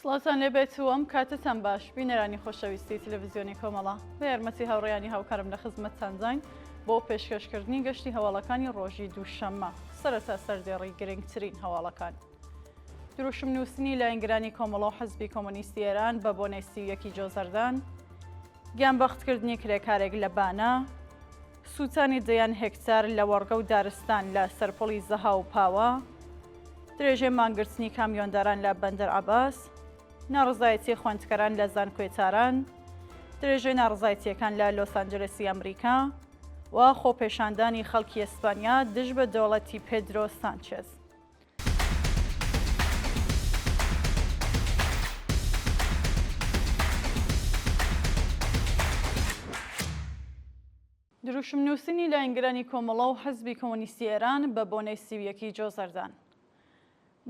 سڵاتان لێبێت و ئەم کاتتان باش بینەرانی خۆشەویستی تەلەڤیزیۆنی کۆمەڵە بە یارمەتی هاوڕێیانی هاوکارم لە خزمەتتانزین بۆ پێشکەشکردنی گەشتی هەواڵەکانی ڕۆژی دووشەممە سەرەتا سەردێڕی گرنگترین هەواڵەکان. دروشم نووسنی لایەنگرانی کۆمەڵە و حزبی کۆمۆنیستی ئێران بە بۆنەی 31 جۆزەردان، گیانبەختکردنی کرێکارێک لە بانە، سووتانی دەیان هێکتار لە وەرگە و دارستان لە سەرپۆڵی زەها و پاوە، درێژێ مانگرتنی کامیۆنداران لە بەندەر عەباس، ناڕزایەتی خوێندکەران لە زانکۆێتاران، درێژەی ناڕزایەتیەکان لە لۆس ئانجلسی ئەمریکا و خۆپێشاندانی خەڵکی ئەسپانیا دژ بە دەوڵەتی پێدرۆ سانچێز. دروشم نووسنی لایەنگرانی کۆمەڵە و حزبی کۆمۆنیستی ئێران بە بۆنەی 31 جۆزەردان.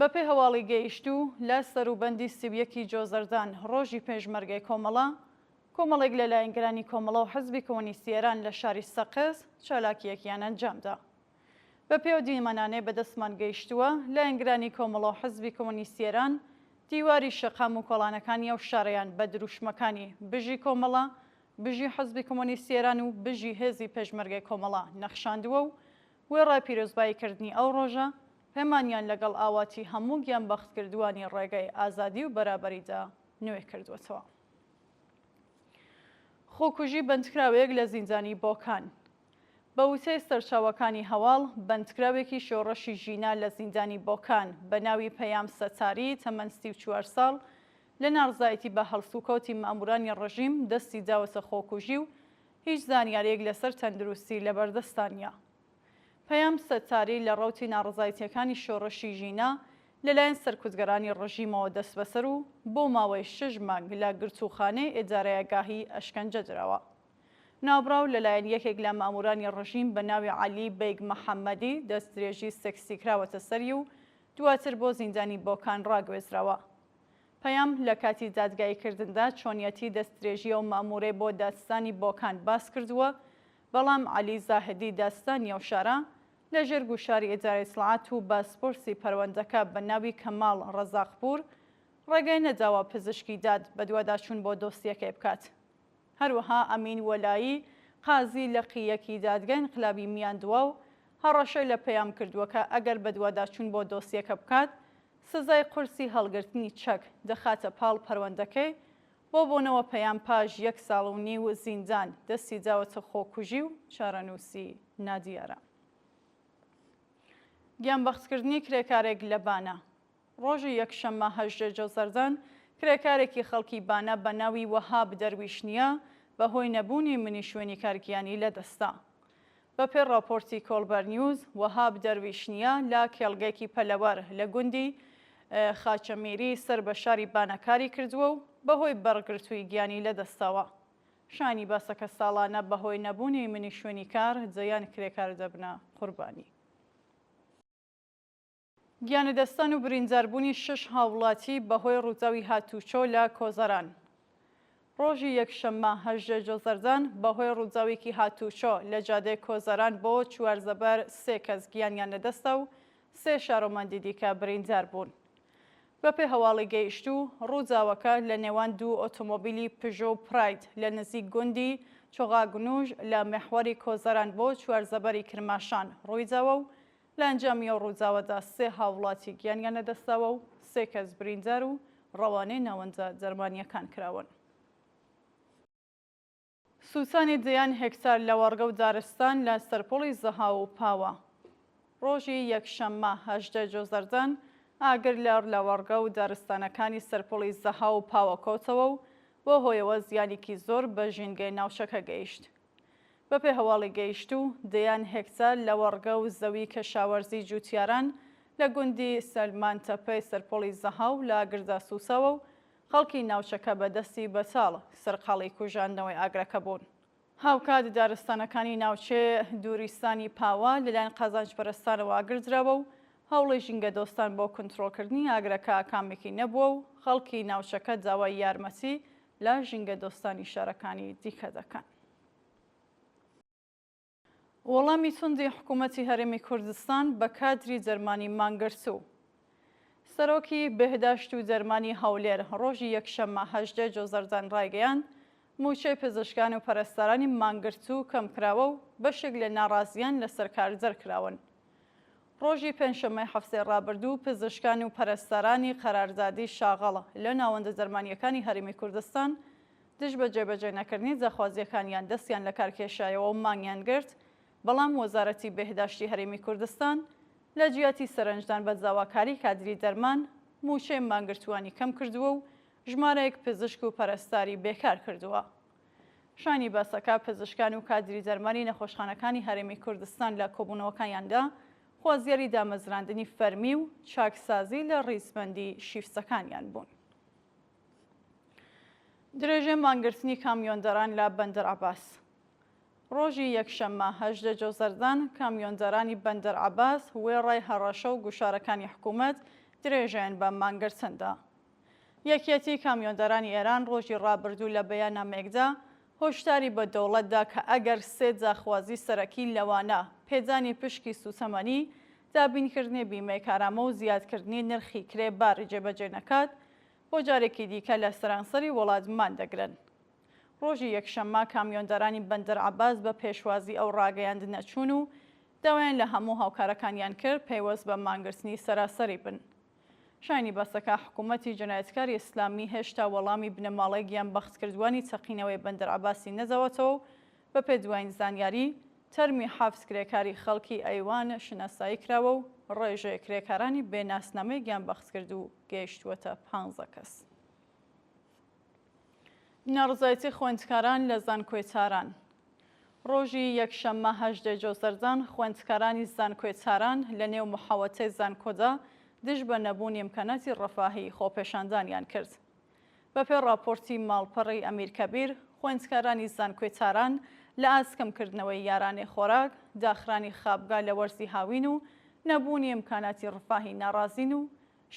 بەپێی هەواڵی گەیشتوو لە سەروبەندی 31 جۆزەردان ڕۆژی پێشمەرگەی کۆمەڵێک لە لایەنگرانی کۆمەڵە و حزبی کۆمۆنیستی ئێران لە شاری سەقز چالاکیەکیان ئەنجامدا. بەپێی دیمەنانەی بەدەستمان گەیشتووە لایەنگرانی کۆمەڵە و حزبی کۆمۆنیستی ئێران دیواری شەقام و کۆڵانەکانی ئەو شارەیان بە دروشمەکانی بژی کۆمەڵە، بژی حزبی کۆمۆنیستی ئێران و بژی هێزی پێشمەرگەی کۆمەڵە نەخشاندووە و وێڕای پیرۆزباییکردنی ئەو ڕۆژە پەیمانیان لەگەڵ ئاواتی هەموو گیانبەختکردووانی ڕێگەی ئازادی و بەرابەریدا نوێ کردووەتەوە. خۆکوژی بەندکراوێک لە زیندانی بۆکان. بە وتەی سەرچاوەکانی هەواڵ، بەندکراوێکی شۆڕەشی ژینا لە زیندانی بۆکان بە ناوی پەیام سەتاری تەمەن 34 ساڵ لە ناڕزایەتی بە هەڵسوکەوتی مەئمورانی ڕەژیم دەستی داوەتە خۆکوژی و هیچ زانیاریەک لەسەر تەندروستی لەبەردەستانیە. پەیام سەتاری لە ڕەوتی ناڕزایەتیەکانی شۆڕەشی ژینا لەلایەن سەرکوتگەرانی ڕژیمەوە دەست بەسەر و بۆ ماوەی 6 مانگ لە گرتوخانەی ئێدارەیەگاهی ئەشکەنجە درەوە. ناوبراو لەلایەن یەکێک لە مەئمورانی ڕژیم بە ناوی عەلی بەیگ مەحەممەدی دەستدرێژی سێکسی کراوەتە سەری و دواتر بۆ زیندانی بۆکان ڕاگوێزراوە. پەیام لە کاتی دادگاییکردندا چۆنیەتی دەستدرێژی و مەئمورەی بۆ دادستانی بۆکان باس کردووە، بەڵام عەلی زاهدی داستانی ئەو شارە لەژێر گوشاری ئێدارەی سڵعات و باسپۆرسی پەروەندەکە بە ناوی کەماڵ ڕەزاقپور ڕێگای نەداوە پزیشکی داد بە دوواداچوون بۆ دۆسیەکەی بکات. هەروەها ئەمین وەلایی قازی لە قیەکی دادگای ئینقلابی میاندووە و هەڕەشەی لە پەیام کردووە کە ئەگەر بە دوواداچوون بۆ دۆسیەکە بکات سزای قورسی هەڵگرتنی چەک دەخاتە پاڵ پەروەندەکەی بۆ بۆنەوە پەیام پاش 1 ساڵ و نیو زیندان دەستی داوەتە خۆکوژی و چارەنووسی نادیارە. گیانبەختکردنی کرێکارێک لە بانە. ڕۆژی یەکشەممە 18 جۆزەردان کرێکارێکی خەڵکی بانە بە ناوی وەهاب دەرویشنیە بەهۆی نەبوونی منی شوێنی کارگیانی لەدەستا. بەپێی راپۆرتی کۆڵبەر نیوز، وەهاب دەرویشنیە لە کێڵگەیەکی پەلەوەر لە گوندی خاچەمیری سەر بە شاری بانەکاری کردووە و بەهۆی بەڕگرتووی گیانی لەدەستاوە. شانی باسەکە ساڵانە بەهۆی نەبوونی منی شوێنی کار جەیان کرێکار دەبنە قوربانی. گیانەدەستان و برینداربوونی 6 هاوڵاتی بەهۆی ڕووداوی هاتوچۆ لە کۆزەران. ڕۆژی یەکشەممە 18 جۆزەردان بەهۆی ڕووداوێکی هاتوچۆ لە جادەی کۆزەران بۆ چوارزەبەر 3 کەس گیانیان لەدەستا و 3 شارۆمەندی دیکە بریندار بوون. بەپێی هەواڵی گەیشتوو ڕووداوەکە لە نێوان دوو ئۆتۆمۆبیلی پژۆ و پراید لە نزیک گوندی چۆغاگنوژ لە مێحوەری کۆزەران بۆ چوارزەبەری کرماشان ڕوویداوە و لە ئەنجامی ئەو ڕووداوەدا 3 هاوڵاتی گیانیان لەدەستاوە و 3 کەس بریندار و ڕەوانەی ناوەندە دەرمانیەکان کراون. سووتانی دەیان هێکتار لە وەرگە و دارستان لە سەرپۆڵی زەها و پاوە. ڕۆژی یەکشەممە 18 جۆزەردان ئاگر لە وەرگە و دارستانەکانی سەرپۆڵی زەها و پاوە کۆتەوە و بۆ هۆیەوە زیانێکی زۆر بە ژینگەی ناوچەکە گەیشت. بەپێی هەواڵی گەیشتوو دەیان هێکتار لە وەرگە و زەوی کەشاوەرزی جووتیاران لە گوندی سەلمان تەپەی سەرپۆڵی زەها و لە ئاگردا سووسەوە و خەڵکی ناوچەکە بەدەستی بەتاڵ سەرقاڵی کوژاندنەوەی ئاگرەکە بوون. هاوکات دارستانەکانی ناوچێ دووریستانی پاوە لەلایەن قازانجپەرستانەوە ئاگردراوە و هەوڵی ژینگە دۆستان بۆ کنتڕۆلکردنی ئاگرەکە کامێکی نەبووە و خەڵکی ناوچەکە داوای یارمەتی لە ژینگە دۆستانی شارەکانی دیکە دەکەن. وەڵامی توندی حکوومەتی هەرێمی کوردستان بە کادری جەرمانی مانگرتوو. سەرۆکی بەهداشت و جەرمانی هەولێر ڕۆژی یەکشەممە 18 جۆزەردان ڕایگەیاند موچەی پزیشکان و پەرستارانی مانگرتوو کەمکراوە و بەشێک لە ناڕازیان لەسەر کارزەر کراون. ڕۆژی پێنجشەممەی هەفتەی ڕابردوو پزیشکان و پەرستارانی قەراردادی شاغەڵ لە ناوەندە جەرمانیەکانی هەرێمی کوردستان دژ بە جێبەجێ نەکردنی جەخوازیەکانیان دەستیان لە کارکێشایەوە و مانگیان گرت، بەڵام وەزارەتی بەهداشتی هەرێمی کوردستان لە جیاتی سەرنجدان بە جاواکاری کادری دەرمان موچەی مانگرتوانی کەم کردووە و ژمارەیەک پزیشک و پەرستاری بێکار کردووە. شانی باسەکە پزیشکان و کادری دەرمانی نەخۆشخانەکانی هەرێمی کوردستان لە کۆبوونەوەکانیاندا خوازیاری دامەزراندنی فەرمی و چاکسازی لە ڕیزبەندی شیفسەکانیان بوون. درێژە مانگرتنی کامیۆندەران لە بەندەر عەباس. ڕۆژی یەکشەممە 18 جۆزەردان کامیۆندەرانی بەندەر عەباس وێڕای هەڕەشە و گوشارەکانی حکوومەت درێژیان بە مانگرتندا. یەکێتی کامیۆندەرانی ئێران ڕۆژی ڕابردوو لە بەیاننامەیەکدا هۆشداری بە دەوڵەتدا کە ئەگەر سێ جاخوازی سەرەکی لەوانە پێدانی پشکی سوسەمەنی، دابینکردنی بیمەی کارامە و زیادکردنی نرخی کرێباری جێبەجێ نەکات بۆ جارێکی دیکە لە سەرانسەری وڵاتمان دەگرن. ڕۆژی یەکشەممە کامیۆندەرانی بەندەر عەباس بە پێشوازی ئەو ڕاگەیاندنە چوون و داوایان لە هەموو هاوکارەکانیان کرد پەیوەست بە مانگرتنی سەراسەری بن. شانی بەسەکە حکوومەتی جەنایەتکاری ئیسلامی هێشتا وەڵامی بنەماڵەی گیانبەختکردوانی چەقینەوەی بەندەر عەباسی نەزەوەتەوە بە پێدوای زانیاری تەرمی حەبس کرێکاری خەڵکی ئەیوان شناسایی کراوە و ڕێژەیە کرێکارانی بێناسنامەی گیانبەختکرد و گەیشتووەتە 15 کەس. ناڕزایەتی خوێندکاران لە زانکۆیچاران. ڕۆژی یەکشەممە 18 جۆزەردان خوێندکارانی زانکۆیچاران لە نێو محەوەتەی زانکۆدا دژ بە نەبوونی ئیمکاناتی ڕەفاهی خۆپێشاندانیان کرد. بەپێ راپۆرتی ماڵپەڕی ئەمیرکەبیر، خوێندکارانی زانکۆیچاران لە ئاسکەمکردنەوەی یارانەی خۆراک، داخرانی خابگا لە وەرزی هاوین و نەبوونی ئیمکاناتی ڕەفاهی ناڕازین و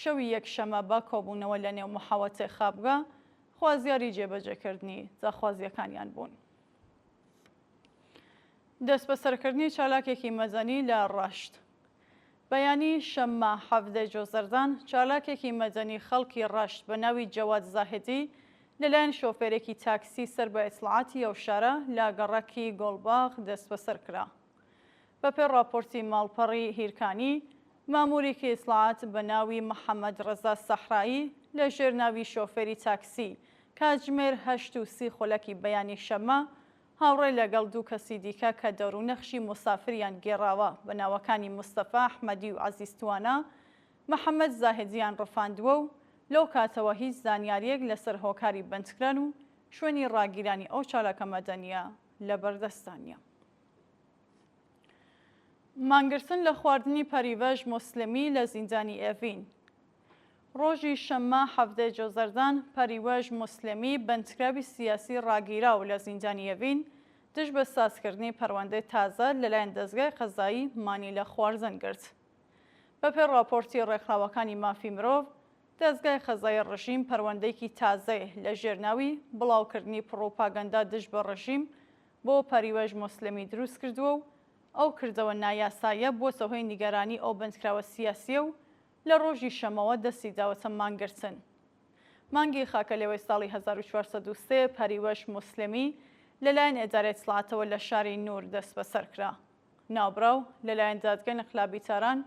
شەوی یەکشەممە بە کۆبوونەوە لە نێو محەوەتەی خابگا خوازیاری جێبەجێکردنی جاخوازیەکانیان بوون. دەست بەسەرکردنی چالاکێکی مەدەنی لە ڕەشت. بەیانی شەممە 17 جۆزەردان چالاکێکی مەدەنی خەڵکی ڕەشت بە ناوی جەواد زاهدی لەلایەن شۆفێرێکی تاکسی سەر بە ئیسڵاعاتی ئەو شارە لە گەڕەکی گۆڵباغ دەست بەسەر کرا. بەپێ راپۆرتی ماڵپەڕی هیرکانی، ماموریکی ئیسڵاعات بە ناوی محەممەد ڕەزا سەحرایی لە ژێر ناوی شۆفێری تاکسی کاتژمێر 8:30 خولەکی بەیانی شەممە هاوڕێ لەگەڵ دوو کەسی دیکە کە دەوروونەخشی مسافریان گێڕاوە بە ناوەکانی مستەفا ئەحمەدی و عەزیزتوانە محەممەد زاهدیان ڕفاندووە و لەو کاتەوە هیچ زانیاریەک لەسەر هۆکاری بەندکران و شوێنی ڕاگیرانی ئەو چالاکە مەدەنیە لە بەردەستانیە. مانگرتن لە خواردنی پەریڤەژ موسلمی لە زیندانی ئێڤین. ڕۆژی شەممە 17 جۆزەردان پەریڤەژ موسلمی بەندکراوی سیاسی ڕاگیراو لە زیندانی ئێڤین دژ بە سازکردنی پەروەندەی تازە لەلایەن دەستگای قەزایی مانی لە خواردن گرت. بەپێ راپۆرتی ڕێکخراوەکانی مافی مرۆڤ، دەستگای قەزایی ڕژیم پەروەندەیەکی تازەی لە ژێرناوی بڵاوکردنی پڕۆپاگەندا دژ بە ڕژیم بۆ پەریڤەژ موسلمی دروست کردووە و ئەو کردەوە نایاسایە بۆتە هۆی نیگەرانی ئەو بەندکراوە سیاسیە و لە ڕۆژی شەمەوە دەستی داوەتە مانگرتن. مانگی خاکەلێوەی ساڵی 1403 پەریڤەژ موسلمی لەلایەن ئێدارەی ئیسڵاعاتەوە لە شاری نور دەست بەسەر کرا. ناوبراو لەلایەن دادگای ئینقلابیتاران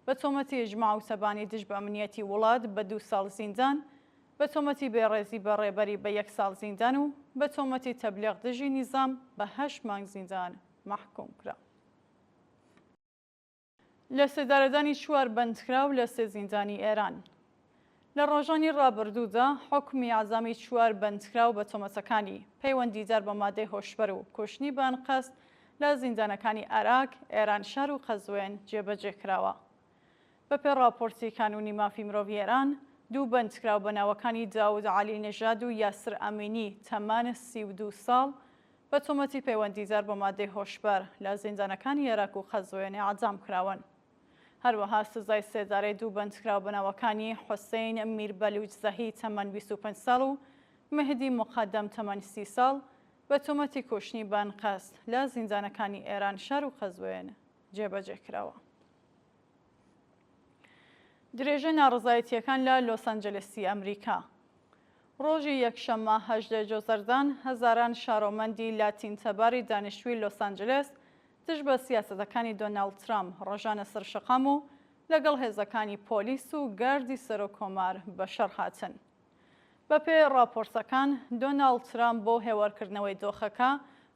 بە تۆمەتی ئیجماع و سەبانی دژ بە ئەمنیەتی وڵات بە 2 ساڵ زیندان، بە تۆمەتی بێڕێزی بە ڕێبەری بە 1 ساڵ زیندان و بە تۆمەتی تەبلیغ دژی نیزام بە 8 مانگ زیندان مەحکوم کرا. لە سێدارەدانی 4 بەندکراو لە 3 زیندانی ئێران. لە ڕۆژانی ڕابردوودا حکمی عەزامی 4 بەندکراو بە تۆمەتەکانی پەیوەندیدار بە مادەی هۆشبەر و کوشتنی بانقەست لە زیندانەکانی عێراق، ئێرانشار و قەزوێن جێبەجێ کراوە. بەپێ راپۆرتی کانونی مافی مرۆڤی ئێران، 2 بەندکراو بە ناوەکانی داود عەلی نەژاد و یاسر ئەمینی تەمانە 32 ساڵ بە تۆمەتی پەیوەندیدار بە مادەی هۆشبەر لە زیندانەکانی عێراق و قەزوێنێ عەدام کراون. هەروەها سزای سێدارەی 2 بەندکراو بەناوەکانی حوسێین میربەلووجزەهی تەمەن 25 ساڵ و مهدی مقەدەم تەمەن 30 ساڵ بە تۆمەتی کوشتنی بانقەست لە زیندانەکانی ئێرانشار و قەزوێن جێبەجێ کراوە. درێژە ناڕزایەتیەکان لە لۆس ئەنجلسی ئەمریکا. ڕۆژی یەکشەممە 18 جۆزەردان هەزاران شارۆمەندی لاتینتەباری دانیشتووی لۆس ئەنجلس تش بە سیاسەتەکانی دۆناڵد ترامپ ڕۆژانە سەرشەقام و لەگەڵ هێزەکانی پۆلیس و گاردی سەرۆکۆمار بەشەر هاتن. بەپێ راپۆرتەکان دۆناڵد ترامپ بۆ هێوارکردنەوەی دۆخەکە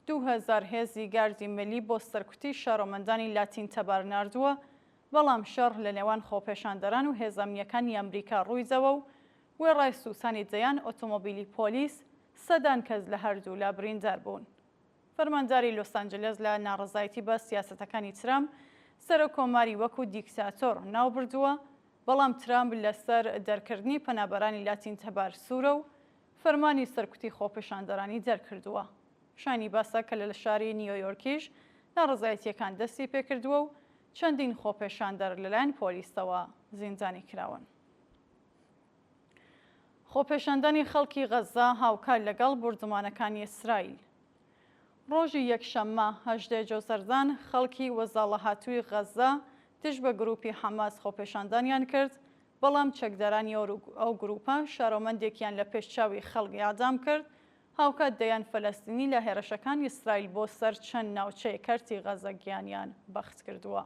2000 هێزی گاردی ملی بۆ سەرکوتی شارۆمەندانی لاتینتەبار ناردووە، بەڵام شەڕ لە نێوان خۆپێشاندەران و هێزەمنیەکانی ئەمریکا ڕوویدەوە و وێڕای سووسانی جەیان ئۆتۆمۆبیلی پۆلیس سەدان کەس لە هەردوو لا بریندار بوون. فەرمانداری لۆس ئەنجلس لە ناڕزایەتی بە سیاسەتەکانی ترامپ سەرۆکۆماری وەکو دیکتاتۆر ناوبردووە، بەڵام ترامپ لەسەر دەرکردنی پەنابەرانی لاتینتەبار سوورە و فەرمانی سەرکوتی خۆپێشاندەرانی دەرکردووە. شانی باسە کە لە شاری نیویۆرکیش ناڕزایەتیەکان دەستی پێکردووە و چەندین خۆپێشاندەر لەلایەن پۆلیسەوە زیندانی کراون. خۆپێشاندانی خەڵکی غەزا هاوکار لەگەڵ بوردمانەکانی ئیسرائیل. ڕۆژی یەکشەممە 18 جۆزەردان خەڵکی وەزاڵە هاتووی غەزا تش بە گروپی حەماس خۆپێشاندانیان کرد، بەڵام چەکدارانی ئەو گروپە شارۆمەندێکیان لە پێشچاوی خەڵکی ئاعدام کرد، هاوکات دەیان فەلەستینی لە هێرشەکانی ئیسرائیل بۆ سەر چەند ناوچەی کەرتی غەزە گیانیان بەخت کردووە.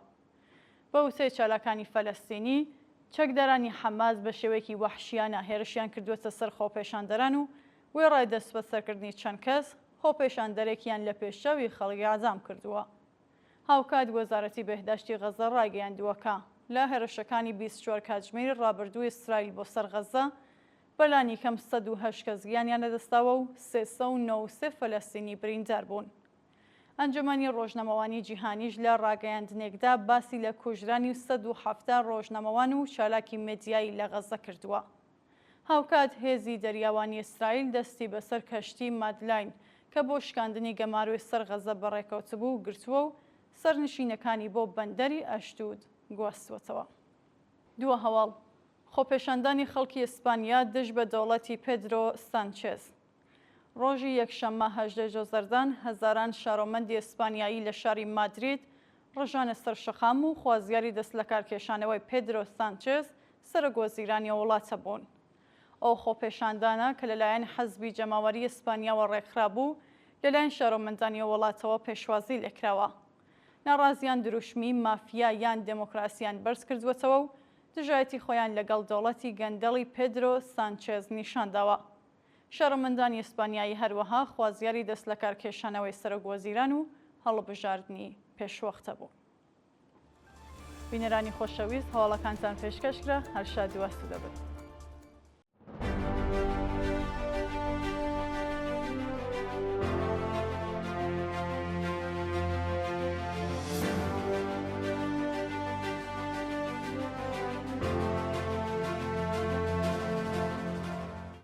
بە وتەی چالاکانی فەلەستینی، چەکدارانی حەماس بە شێوەیەکی وەحشیانە هێرشیان کردووەتە سەر خۆپێشاندەران و وێڕای دەست بە سەرکردنی چەند کەس خۆپێشاندەرێکیان لە پێشچاوی خەڵکی ئاعدام کردووە. هاوکات وەزارەتی بەهداشتی غەزە ڕاگەیاندووەکە لە هێرشەکانی 24 کاتژمێری ڕابردووی ئیسرائیل بۆ سەر غەزە بەلانی کەم 108 کەس گیانیان لەدەستاوە و 393 فەلەستینی بریندار بوون. ئەنجومەنی ڕۆژنەمەوانی جیهانیش لە ڕاگەیاندنێکدا باسی لە کوژرانی 170 ڕۆژنەمەوان و چالاکی مێدیایی لە غەزە کردووە. هاوکات هێزی دەریاوانی ئیسرائیل دەستی بەسەر کەشتی مادلاین کە بۆ شکاندنی گەماروی سەر غەزە بەڕێکەوتبوو و گرتووە و سەرنشینەکانی بۆ بەندەری ئەشدود گواستوەتەوە. دووە هەواڵ خۆپێشاندانی خەڵکی ئیسپانیا دژ بە دەوڵەتی پێدرۆ سانچێز. ڕۆژی یەکشەممە 18 جۆزەردان هەزاران شارۆمەندی ئیسپانیایی لە شاری مادرید ڕژانە سەرشەقام و خوازیاری دەست لە کارکێشانەوەی پێدرۆ سانچێز سەرۆکوەزیرانی وڵاتە بوون. ئەو خۆپێشاندانە کە لەلایەن حەزبی جەماوەری ئیسپانیاوە ڕێکخرا بوو لەلایەن شارۆمەندانی وڵاتەوە پێشوازی لێکراوە. ناڕازیان دروشمی، مافیا یان دموکراسیان بەرز کردووەتەوە و دژایەتی خۆیان لەگەڵ دەوڵەتی گەندەڵی پێدرۆ سانچێز نیشانداوە. شارۆمەندانی ئیسپانیایی هەروەها خوازیاری دەست لە کارکێشانەوەی سەرۆکوەزیران و هەڵبژاردننی پێشوەختە بوو. بینەرانی خۆشەویست، هەواڵەکانتان پێشکەشکرا، هەر شاد و ئاسوودە بن.